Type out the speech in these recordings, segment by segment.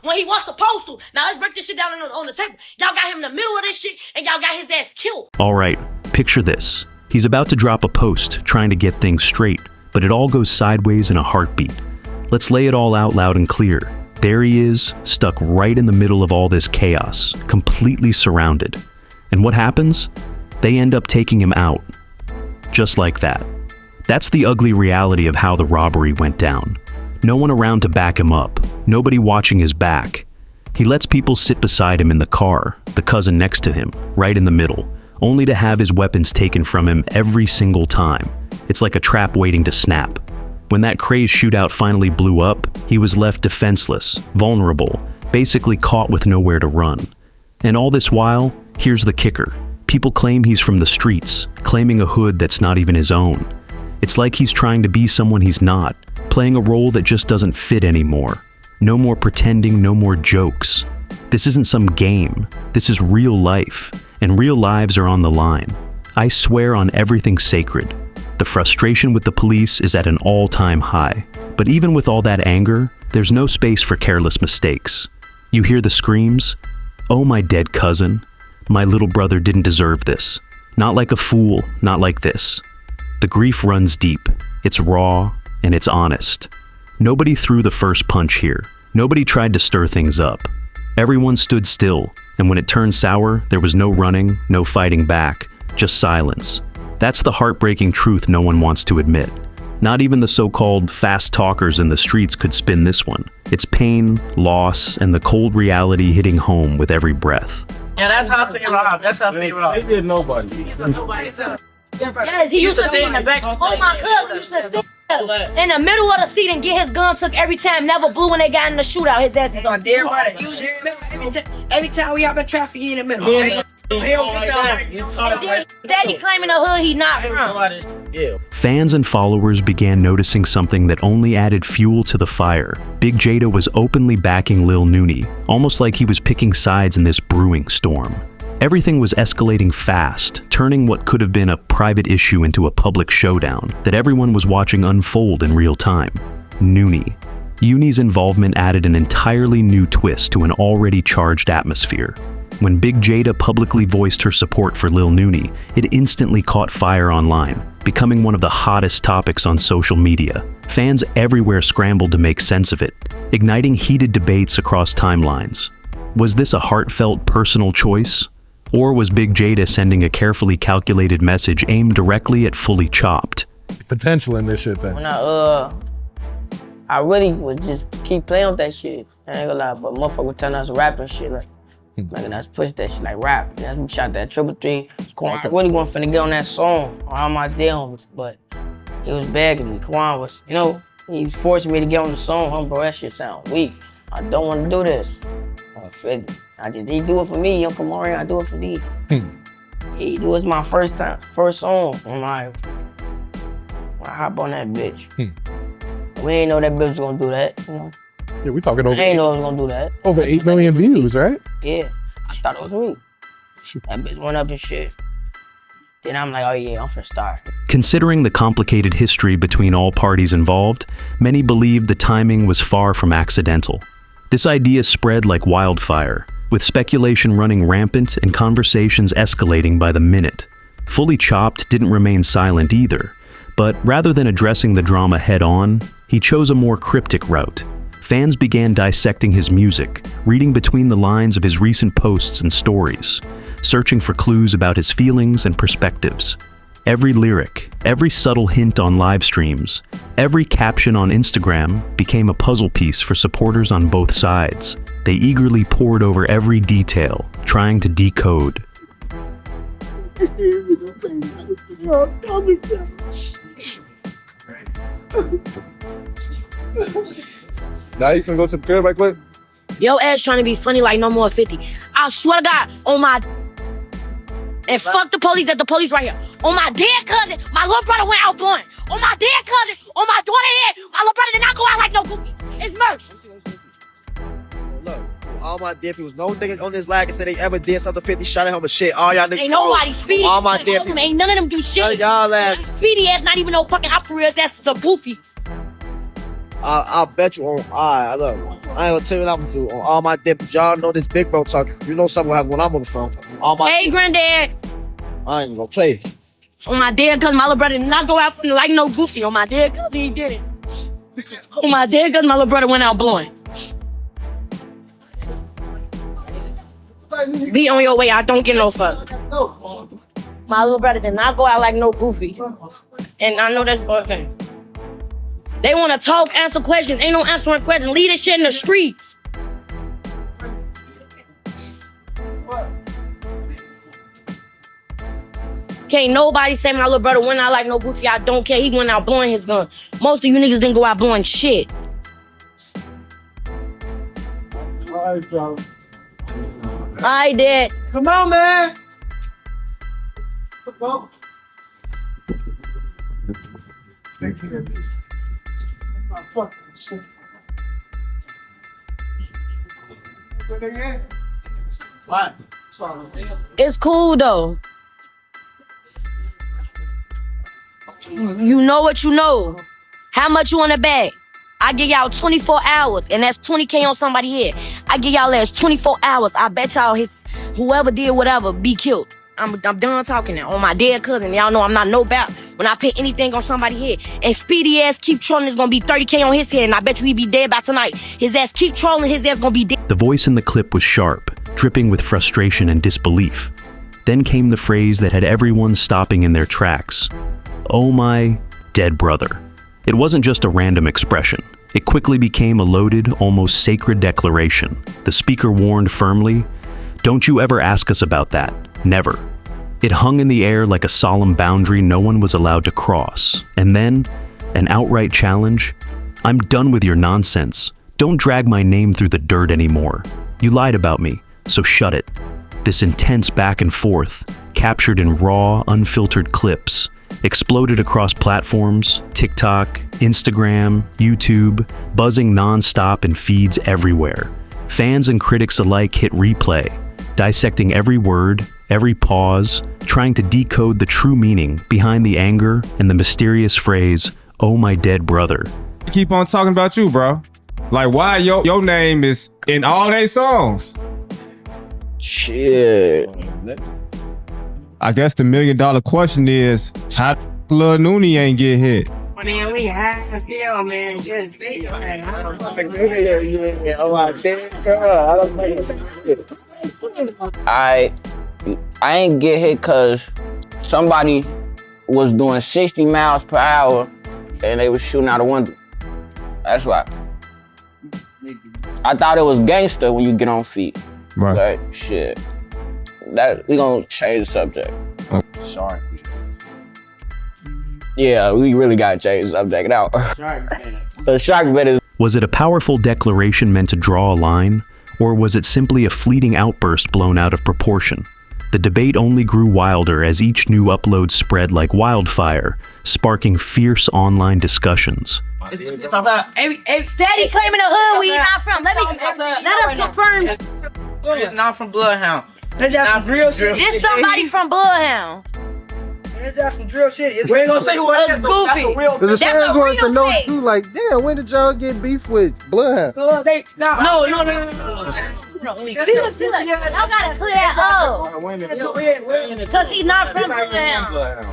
when he was supposed to. Now let's break this shit down on the table. Y'all got him in the middle of this shit, and y'all got his ass killed. All right, picture this. He's about to drop a post, trying to get things straight, but it all goes sideways in a heartbeat. Let's lay it all out loud and clear. There he is, stuck right in the middle of all this chaos, completely surrounded. And what happens? They end up taking him out. Just like that. That's the ugly reality of how the robbery went down. No one around to back him up, nobody watching his back. He lets people sit beside him in the car, the cousin next to him, right in the middle, only to have his weapons taken from him every single time. It's like a trap waiting to snap. When that crazed shootout finally blew up, he was left defenseless, vulnerable, basically caught with nowhere to run. And all this while, here's the kicker. People claim he's from the streets, claiming a hood that's not even his own. It's like he's trying to be someone he's not, playing a role that just doesn't fit anymore. No more pretending, no more jokes. This isn't some game. This is real life, and real lives are on the line. I swear on everything sacred. The frustration with the police is at an all-time high. But even with all that anger, there's no space for careless mistakes. You hear the screams? "Oh, my dead cousin. My little brother didn't deserve this. Not like a fool, not like this." The grief runs deep. It's raw, and it's honest. Nobody threw the first punch here. Nobody tried to stir things up. Everyone stood still, and when it turned sour, there was no running, no fighting back, just silence. That's the heartbreaking truth no one wants to admit. Not even the so-called fast talkers in the streets could spin this one. It's pain, loss, and the cold reality hitting home with every breath. Yeah, that's how they robbed. That's how they robbed. They did nobody. Yeah, he used to sit in the back. Oh, my cousin used to sit in the middle of the seat and get his gun took every time. Never blew when they got in the shootout. His ass is on. Every time we have a traffic, he in the middle. Daddy claiming the hood he not from. Fans and followers began noticing something that only added fuel to the fire. Big Jada was openly backing Lil Nooney, almost like he was picking sides in this brewing storm. Everything was escalating fast, turning what could have been a private issue into a public showdown that everyone was watching unfold in real time. Nooney. Uni's involvement added an entirely new twist to an already charged atmosphere. When Big Jada publicly voiced her support for Lil Nooney, it instantly caught fire online, becoming one of the hottest topics on social media. Fans everywhere scrambled to make sense of it, igniting heated debates across timelines. Was this a heartfelt personal choice? Or was Big Jada sending a carefully calculated message aimed directly at Fully Chopped? Potential in this shit then. When I really would just keep playing with that shit. I ain't gonna lie, but motherfucker would tell us rapping shit like let's push that shit like rap. That's we shot that 333. Quan really wasn't finna get on that song on all my demos, but he was begging me. Quan was, you know, he's forcing me to get on the song. Bro, that shit sound weak. I don't want to do this. He do it for me. Yo, come on here, I do it for thee. He do it my first song. I'm like, I hop on that bitch. We ain't know that bitch was gonna do that, you know. Yeah, we talking over. I ain't know it was gonna do that. Over 8 million views, right? Yeah, I thought it was me. That bitch went up and shit. Then I'm like, oh yeah, I'm finna start. Considering the complicated history between all parties involved, many believed the timing was far from accidental. This idea spread like wildfire, with speculation running rampant and conversations escalating by the minute. Fully Chopped didn't remain silent either, but rather than addressing the drama head-on, he chose a more cryptic route. Fans began dissecting his music, reading between the lines of his recent posts and stories, searching for clues about his feelings and perspectives. Every lyric, every subtle hint on live streams, every caption on Instagram became a puzzle piece for supporters on both sides. They eagerly pored over every detail, trying to decode. Now you can go to the crib right quick? Yo ass trying to be funny like no more 50. I swear to God, on my... And fuck the police, that the police right here. On my dead cousin, my little brother went out born. On my dead cousin, on my daughter head, my little brother did not go out like no goofy. It's merch. Look, all my dead peoples, no nigga on this lag and said they ever did something 50 shot at him or shit. All y'all niggas. Ain't nobody speedy. All my dead people. Ain't none of them do shit. Y'all ass. Speedy ass, not even no fucking op for real. That's the goofy. I'll bet you on, look, I ain't gonna tell you what I'm gonna do. On all my dip, y'all know this big bro talk. You know something will happen when I'm on the phone. All my Hey, granddad. I ain't gonna play. On my dead cousin, my little brother did not go out like no goofy. On my dead cousin, he did it. On my dead cousin, my little brother went out blowing. Be on your way, I don't get no fuck. My little brother did not go out like no goofy. And I know that's for a thing. They want to talk, answer questions. Ain't no answering questions. Leave this shit in the streets. Can't nobody say my little brother went out like no goofy. I don't care. He went out blowing his gun. Most of you niggas didn't go out blowing shit. All right, bro. I did. Come on, man. Come on. It's cool though. You know what you know. How much you want to bet? I give y'all 24 hours, and that's 20K on somebody here. I give y'all last 24 hours. I bet y'all whoever did whatever be killed. I'm done talking now. On my dead cousin, y'all know I'm not no bap. When I put anything on somebody here, and Speedy ass keep trolling, it's gonna be 30K on his head, and I bet you he be dead by tonight. His ass keep trolling, his ass gonna be dead. The voice in the clip was sharp, dripping with frustration and disbelief. Then came the phrase that had everyone stopping in their tracks. Oh my dead brother. It wasn't just a random expression. It quickly became a loaded, almost sacred declaration. The speaker warned firmly, "Don't you ever ask us about that. Never." It hung in the air like a solemn boundary no one was allowed to cross. And then, an outright challenge. "I'm done with your nonsense. Don't drag my name through the dirt anymore. You lied about me, so shut it." This intense back and forth, captured in raw, unfiltered clips, exploded across platforms, TikTok, Instagram, YouTube, buzzing non-stop in feeds everywhere. Fans and critics alike hit replay, dissecting every word, every pause, trying to decode the true meaning behind the anger and the mysterious phrase, "Oh my dead brother." Keep on talking about you, bro. Like, why your name is in all they songs? Shit. I guess the $1 million question is, how Lil Nooney ain't get hit? Man, we high as hell, man. Just think, man. I ain't get hit cause somebody was doing 60 miles per hour and they was shooting out a window. That's why. I thought it was gangster when you get on feet. Right. But shit. That we gonna change the subject. Sorry. Yeah, we really gotta change the subject now. The shark bit is. Was it a powerful declaration meant to draw a line, or was it simply a fleeting outburst blown out of proportion? The debate only grew wilder as each new upload spread like wildfire, sparking fierce online discussions. Steady claiming the hood we not from. Let us confirm. It's not from Bloodhound. That's some real shit. This somebody from Bloodhound. That's some real shit. We ain't gonna say who it is, though. That's a real. Because the That's fans a want to real know fake. too, like, damn, when did y'all get beef with Bloodhound? No. Look. Y'all gotta clear that up. Cause he's not from Bloodhound.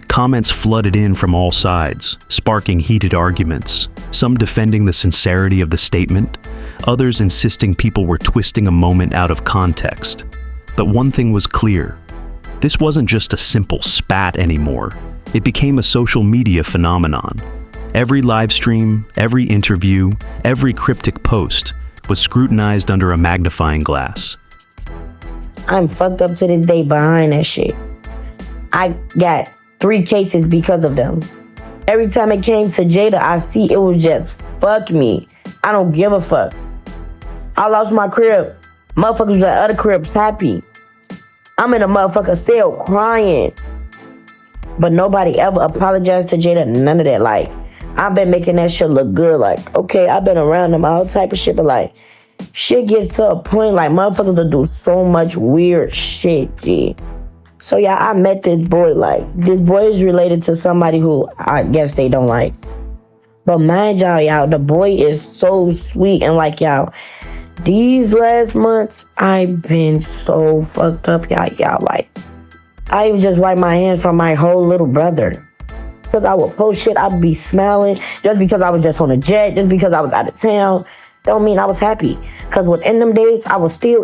Comments flooded in from all sides, sparking heated arguments, some defending the sincerity of the statement, others insisting people were twisting a moment out of context. But one thing was clear. This wasn't just a simple spat anymore. It became a social media phenomenon. Every live stream, every interview, every cryptic post was scrutinized under a magnifying glass. I'm fucked up to this day behind that shit. I got 3 cases because of them. Every time it came to Jada, I see it was just, fuck me. I don't give a fuck. I lost my crib. Motherfuckers at other cribs happy. I'm in a motherfucker cell crying. But nobody ever apologized to Jada, none of that. Like, I've been making that shit look good. Like, okay, I've been around them, all type of shit, but like, shit gets to a point, like, motherfuckers will do so much weird shit, G. So yeah, I met this boy, like, this boy is related to somebody who I guess they don't like. But mind y'all, the boy is so sweet. And like, y'all, these last months, I've been so fucked up, y'all. Like, I even just wipe my hands from my whole little brother. Because I would post shit, I'd be smiling. Just because I was just on a jet, just because I was out of town, don't mean I was happy. Because within them days, it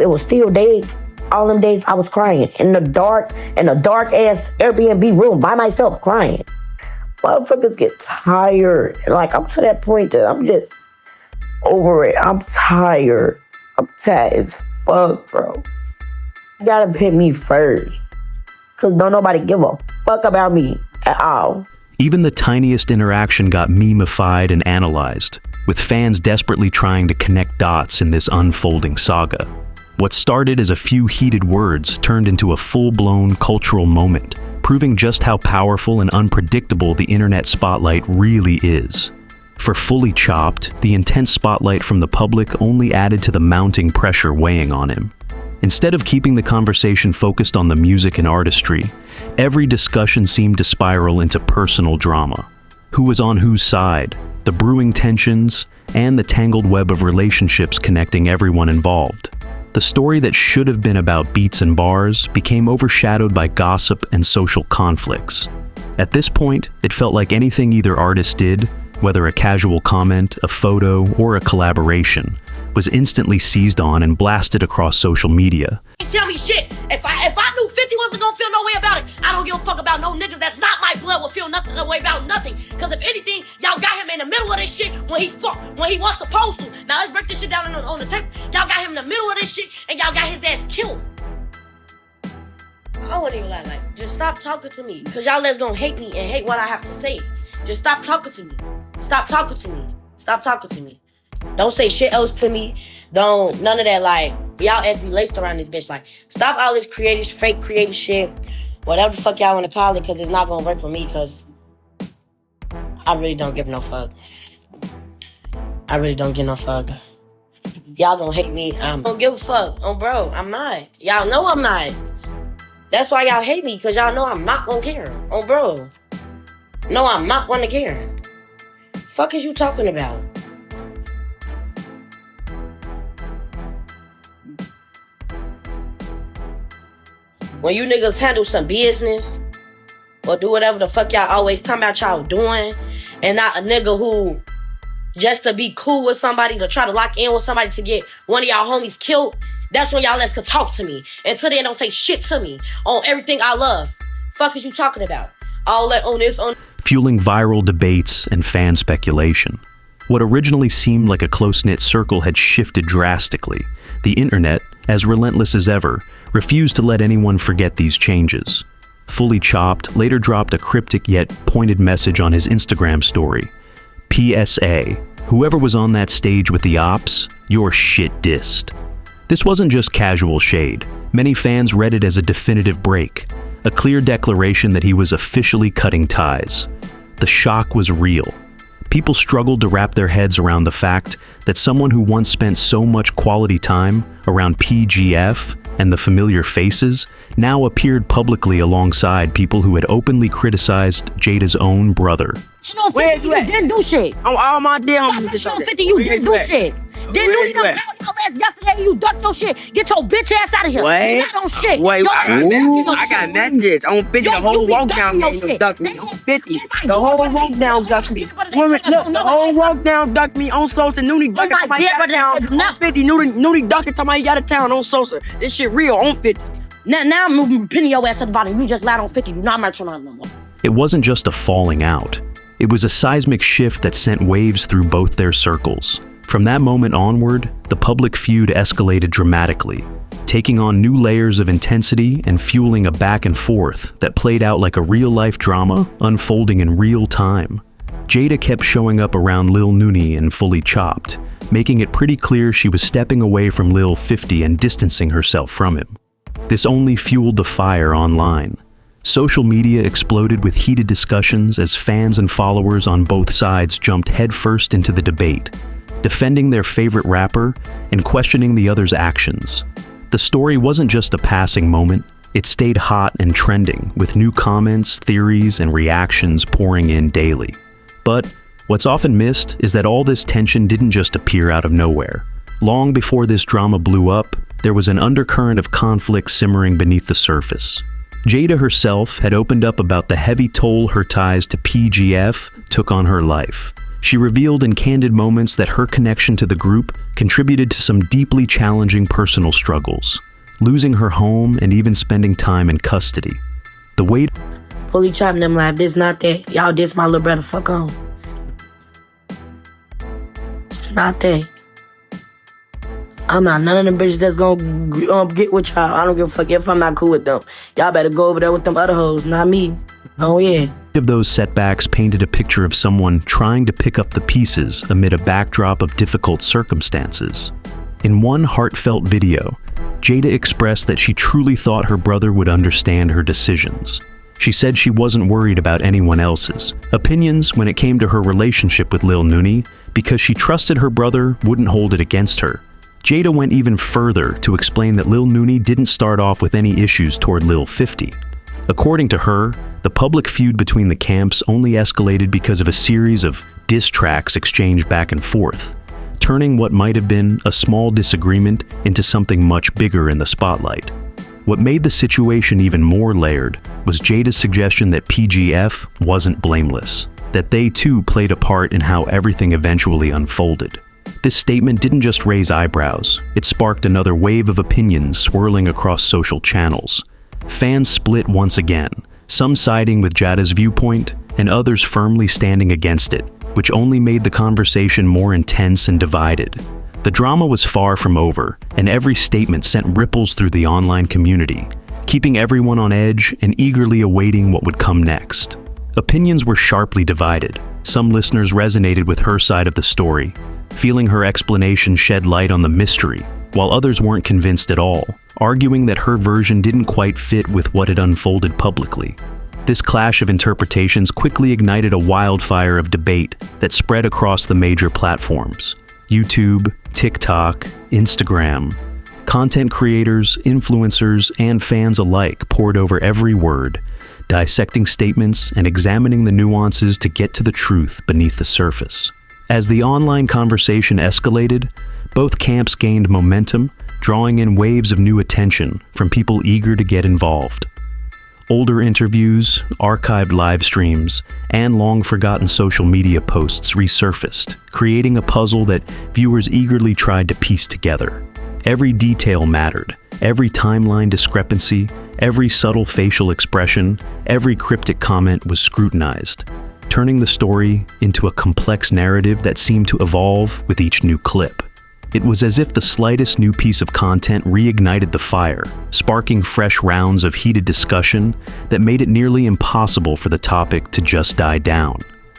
was still days. All them days, I was crying. In a dark ass Airbnb room by myself, crying. Motherfuckers get tired. Like, I'm to that point that I'm just over it. I'm tired. I'm tired as fuck, bro. You gotta put me first. Because don't nobody give a fuck about me at all. Even the tiniest interaction got memified and analyzed, with fans desperately trying to connect dots in this unfolding saga. What started as a few heated words turned into a full-blown cultural moment, proving just how powerful and unpredictable the internet spotlight really is. For Fully Chopped, the intense spotlight from the public only added to the mounting pressure weighing on him. Instead of keeping the conversation focused on the music and artistry, every discussion seemed to spiral into personal drama. Who was on whose side, the brewing tensions, and the tangled web of relationships connecting everyone involved. The story that should have been about beats and bars became overshadowed by gossip and social conflicts. At this point, it felt like anything either artist did, whether a casual comment, a photo, or a collaboration, was instantly seized on and blasted across social media. Tell me shit. If I knew 50 wasn't gonna feel no way about it, I don't give a fuck about no niggas that's not my blood will feel nothing no way about nothing. Cause if anything, y'all got him in the middle of this shit when he wasn't supposed to. Now let's break this shit down on the tape. Y'all got him in the middle of this shit and y'all got his ass killed. I wouldn't even lie, like, just stop talking to me. Cause y'all let's gonna hate me and hate what I have to say. Just stop talking to me. Stop talking to me. Stop talking to me. Don't say shit else to me. Don't, none of that, like, y'all ass be laced around this bitch. Like, stop all this fake creative shit. Whatever the fuck y'all want to call it, because it's not going to work for me, because I really don't give no fuck. I really don't give no fuck. Y'all gonna hate me. I don't give a fuck. Oh, bro, I'm not. Y'all know I'm not. That's why y'all hate me, because y'all know I'm not gonna care. Oh, bro. No, I'm not gonna care. Fuck is you talking about? When you niggas handle some business or do whatever the fuck y'all always talking about y'all doing, and not a nigga who just to be cool with somebody, to try to lock in with somebody to get one of y'all homies killed, that's when y'all could talk to me. Until then, don't say shit to me on everything I love. Fuck is you talking about? All that on this, on... Fueling viral debates and fan speculation. What originally seemed like a close-knit circle had shifted drastically. The internet, as relentless as ever, refused to let anyone forget these changes. Fully Chopped later dropped a cryptic yet pointed message on his Instagram story. PSA, whoever was on that stage with the ops, your shit dissed. This wasn't just casual shade. Many fans read it as a definitive break, a clear declaration that he was officially cutting ties. The shock was real. People struggled to wrap their heads around the fact that someone who once spent so much quality time around PGF and the familiar faces now appeared publicly alongside people who had openly criticized Jada's own brother. Where you didn't do shit. On all my damn Fuck 50, you didn't do shit. Didn't do your ass yesterday, you ducked your shit. Get your bitch ass out of here. Wait. You not on shit. Wait, I got messages. On 50, the whole walk down game ducked me. On 50, the whole walk down ducked me. Women, look, the whole walk down ducked me on Sosa. Noonie ducked it to my out of town. On 50, Noonie ducked it to my out of town on Sosa. This shit real on 50. Now I'm moving pinning your ass at the bottom. You just lied on 50. You're not marching on no more. It wasn't just a falling out. It was a seismic shift that sent waves through both their circles. From that moment onward, the public feud escalated dramatically, taking on new layers of intensity and fueling a back and forth that played out like a real-life drama unfolding in real time. Jada kept showing up around Lil Noonie and Fully Chopped, making it pretty clear she was stepping away from Lil 50 and distancing herself from him. This only fueled the fire online. Social media exploded with heated discussions as fans and followers on both sides jumped headfirst into the debate, defending their favorite rapper and questioning the other's actions. The story wasn't just a passing moment, it stayed hot and trending, with new comments, theories, and reactions pouring in daily. But What's often missed is that all this tension didn't just appear out of nowhere. Long before this drama blew up, there was an undercurrent of conflict simmering beneath the surface. Jada herself had opened up about the heavy toll her ties to PGF took on her life. She revealed in candid moments that her connection to the group contributed to some deeply challenging personal struggles, losing her home and even spending time in custody. The weight Fully chopping them live. This not that. Y'all diss my little brother. Fuck on. It's not that. I'm not none of them bitches that's gonna get with y'all. I don't give a fuck if I'm not cool with them. Y'all better go over there with them other hoes, not me. Oh yeah. of those setbacks painted a picture of someone trying to pick up the pieces amid a backdrop of difficult circumstances. In one heartfelt video, Jada expressed that she truly thought her brother would understand her decisions. She said she wasn't worried about anyone else's opinions when it came to her relationship with Lil Nooney because she trusted her brother wouldn't hold it against her. Jada went even further to explain that Lil Nooney didn't start off with any issues toward Lil 50. According to her, the public feud between the camps only escalated because of a series of diss tracks exchanged back and forth, turning what might have been a small disagreement into something much bigger in the spotlight. What made the situation even more layered was Jada's suggestion that PGF wasn't blameless, that they too played a part in how everything eventually unfolded. This statement didn't just raise eyebrows, it sparked another wave of opinions swirling across social channels. Fans split once again, some siding with Jada's viewpoint and others firmly standing against it, which only made the conversation more intense and divided. The drama was far from over, and every statement sent ripples through the online community, keeping everyone on edge and eagerly awaiting what would come next. Opinions were sharply divided. Some listeners resonated with her side of the story, feeling her explanation shed light on the mystery, while others weren't convinced at all, arguing that her version didn't quite fit with what had unfolded publicly. This clash of interpretations quickly ignited a wildfire of debate that spread across the major platforms. YouTube, TikTok, Instagram. Content creators, influencers, and fans alike poured over every word, dissecting statements and examining the nuances to get to the truth beneath the surface. As the online conversation escalated, both camps gained momentum, drawing in waves of new attention from people eager to get involved. Older interviews, archived live streams, and long-forgotten social media posts resurfaced, creating a puzzle that viewers eagerly tried to piece together. Every detail mattered, every timeline discrepancy, every subtle facial expression, every cryptic comment was scrutinized, turning the story into a complex narrative that seemed to evolve with each new clip. It was as if the slightest new piece of content reignited the fire, sparking fresh rounds of heated discussion that made it nearly impossible for the topic to just die down.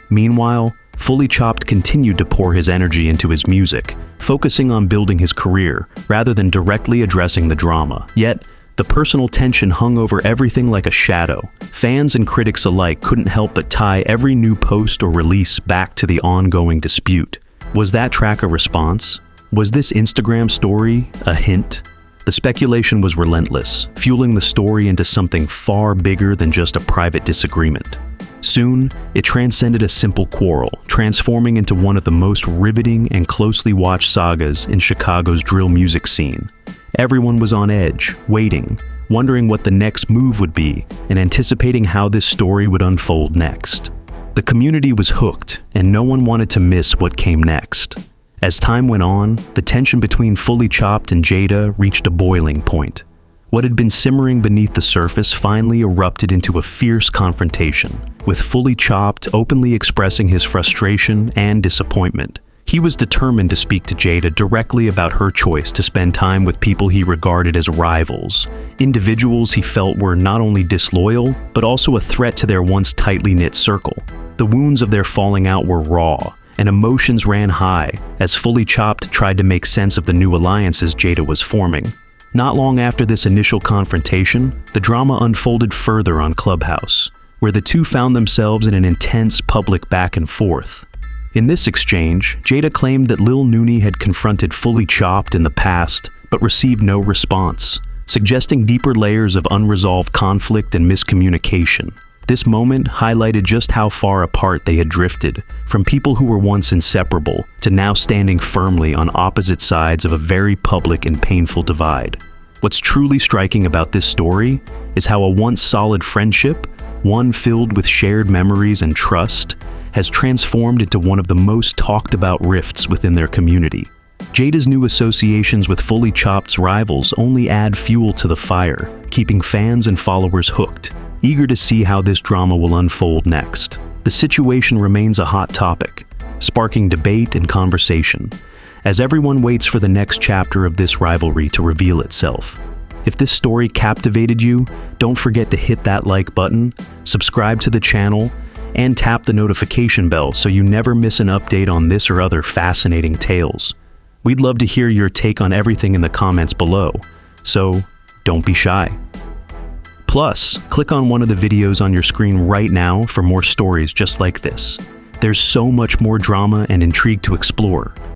Meanwhile, Fully Chopped continued to pour his energy into his music, focusing on building his career rather than directly addressing the drama. Yet, the personal tension hung over everything like a shadow. Fans and critics alike couldn't help but tie every new post or release back to the ongoing dispute. Was that track a response? Was this Instagram story a hint? The speculation was relentless, fueling the story into something far bigger than just a private disagreement. Soon, it transcended a simple quarrel, transforming into one of the most riveting and closely watched sagas in Chicago's drill music scene. Everyone was on edge, waiting, wondering what the next move would be, and anticipating how this story would unfold next. The community was hooked, and no one wanted to miss what came next. As time went on, the tension between Fully Chopped and Jada reached a boiling point. What had been simmering beneath the surface finally erupted into a fierce confrontation, with Fully Chopped openly expressing his frustration and disappointment. He was determined to speak to Jada directly about her choice to spend time with people he regarded as rivals, individuals he felt were not only disloyal, but also a threat to their once tightly knit circle. The wounds of their falling out were raw, and emotions ran high as Fully Chopped tried to make sense of the new alliances Jada was forming. Not long after this initial confrontation, the drama unfolded further on Clubhouse, where the two found themselves in an intense public back and forth. In this exchange, Jada claimed that Lil Nooney had confronted Fully Chopped in the past, but received no response, suggesting deeper layers of unresolved conflict and miscommunication. This moment highlighted just how far apart they had drifted, from people who were once inseparable to now standing firmly on opposite sides of a very public and painful divide. What's truly striking about this story is how a once solid friendship, one filled with shared memories and trust, has transformed into one of the most talked about rifts within their community. Jada's new associations with FullyChop's rivals only add fuel to the fire, keeping fans and followers hooked, eager to see how this drama will unfold next. The situation remains a hot topic, sparking debate and conversation, as everyone waits for the next chapter of this rivalry to reveal itself. If this story captivated you, don't forget to hit that like button, subscribe to the channel, and tap the notification bell so you never miss an update on this or other fascinating tales. We'd love to hear your take on everything in the comments below, so don't be shy. Plus, click on one of the videos on your screen right now for more stories just like this. There's so much more drama and intrigue to explore,